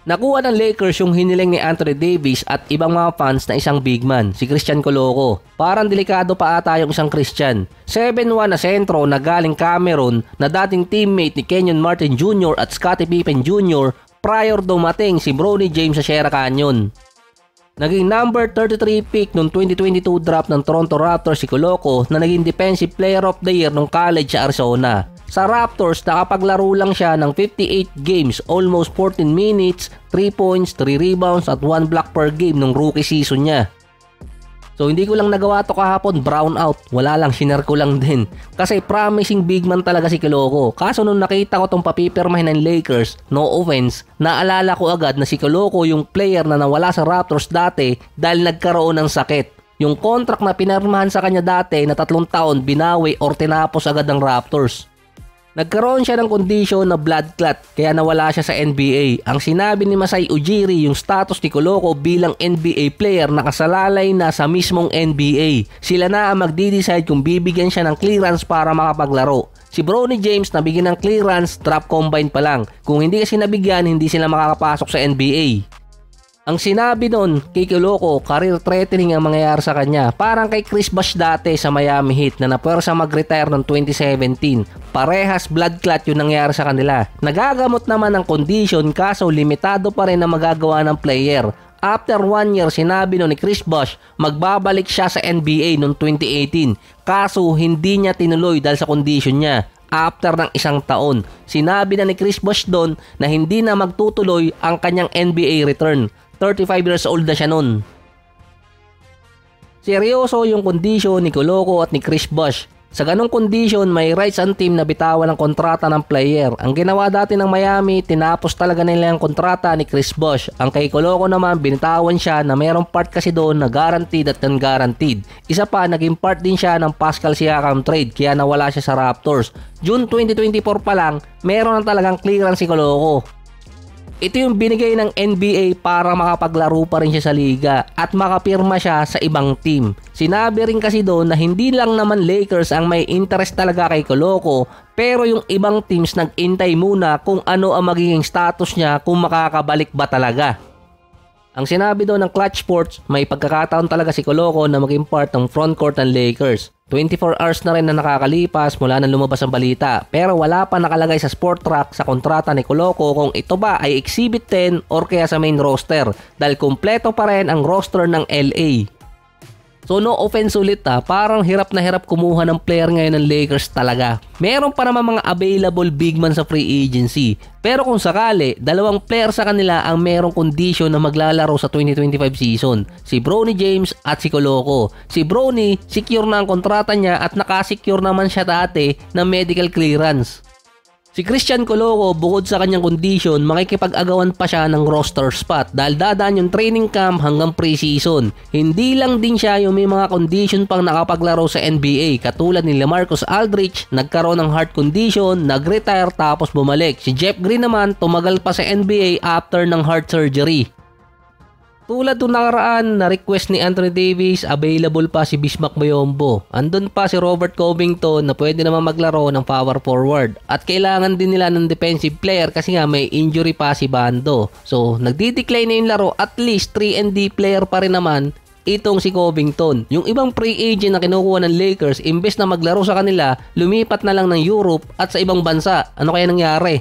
Nakuha ng Lakers yung hiniling ni Anthony Davis at ibang mga fans na isang big man, si Christian Coloco. Parang delikado pa ata yung isang Christian. 7'1" na sentro na galing Cameroon na dating teammate ni Kenyon Martin Jr. at Scottie Pippen Jr. prior dumating si Bronny James sa Sierra Canyon. Naging number 33 pick noong 2022 draft ng Toronto Raptors si Coloco na naging Defensive Player of the Year nung college sa Arizona. Sa Raptors, nakapaglaro lang siya ng 58 games, almost 14 minutes, 3 points, 3 rebounds at 1 block per game nung rookie season niya. So hindi ko lang nagawa to kahapon, brown out. Wala lang, shinare ko lang din. Kasi promising big man talaga si Coloco. Kaso nung nakita ko tong papipirmahin ng Lakers, no offense, naalala ko agad na si Coloco yung player na nawala sa Raptors dati dahil nagkaroon ng sakit. Yung contract na pinirmahan sa kanya dati na 3 taon, binawi or tinapos agad ng Raptors. Nagkaroon siya ng condition na blood clot kaya nawala siya sa NBA. Ang sinabi ni Masai Ujiri yung status ni Coloco bilang NBA player nakasalalay na sa mismong NBA. Sila na ang magdi-decide kung bibigyan siya ng clearance para makapaglaro. Si Bronny James nabigyan ng clearance, draft combine pa lang. Kung hindi kasi nabigyan, hindi sila makakapasok sa NBA. Ang sinabi nun kay Coloco, career threatening ang mangyayari sa kanya. Parang kay Chris Bosh dati sa Miami Heat na napuwersa mag-retire noong 2017. Parehas blood clot yung nangyari sa kanila. Nagagamot naman ang condition kaso limitado pa rin ang magagawa ng player. After 1 year, sinabi nun ni Chris Bosh, magbabalik siya sa NBA noong 2018. Kaso hindi niya tinuloy dahil sa condition niya. After ng 1 taon, sinabi na ni Chris Bosh doon na hindi na magtutuloy ang kanyang NBA return. 35 years old na siya nun. Seryoso yung kondisyon ni Coloco at ni Chris Bosh. Sa ganong kondisyon, may rights ang team na bitawan ng kontrata ng player. Ang ginawa dati ng Miami, tinapos talaga nila ang kontrata ni Chris Bosh. Ang kay Coloco naman, binitawan siya na mayroong part kasi doon na guaranteed at non-guaranteed. Isa pa, naging part din siya ng Pascal Siakam trade kaya nawala siya sa Raptors. June 2024 pa lang, meron na talagang clearance si Coloco. Ito yung binigay ng NBA para makapaglaro pa rin siya sa liga at makapirma siya sa ibang team. Sinabi rin kasi doon na hindi lang naman Lakers ang may interest talaga kay Coloco, pero yung ibang teams nag-intay muna kung ano ang magiging status niya kung makakabalik ba talaga. Ang sinabi doon ng Clutch Sports, may pagkakataon talaga si Coloco na maging part ng frontcourt ng Lakers. 24 hours na rin na nakakalipas mula nang lumabas ang balita pero wala pa nakalagay sa sport track sa kontrata ni Coloco kung ito ba ay Exhibit 10 or kaya sa main roster dahil kumpleto pa rin ang roster ng LA. So no offense ulit parang hirap na hirap kumuha ng player ngayon ng Lakers talaga. Meron pa naman mga available big man sa free agency. Pero kung sakali, 2 player sa kanila ang merong condition na maglalaro sa 2025 season. Si Bronny James at si Coloco. Si Bronny, secure na ang kontrata niya at nakasecure naman siya dati ng medical clearance. Si Christian Coloco, bukod sa kanyang condition, makikipag-agawan pa siya ng roster spot dahil dadaan yung training camp hanggang preseason. Hindi lang din siya yung may mga condition pang nakapaglaro sa NBA katulad ni LaMarcus Aldridge, nagkaroon ng heart condition, nag-retire tapos bumalik. Si Jeff Green naman, tumagal pa sa NBA after ng heart surgery. Tulad nung nakaraan na request ni Anthony Davis, available pa si Bismack Biyombo. Andun pa si Robert Covington na pwede naman maglaro ng power forward. At kailangan din nila ng defensive player kasi nga may injury pa si Bando. So nagdi-decline na yung laro, at least 3&D player pa rin naman itong si Covington. Yung ibang free agent na kinukuha ng Lakers, imbes na maglaro sa kanila, lumipat na lang ng Europe at sa ibang bansa. Ano kaya nangyari?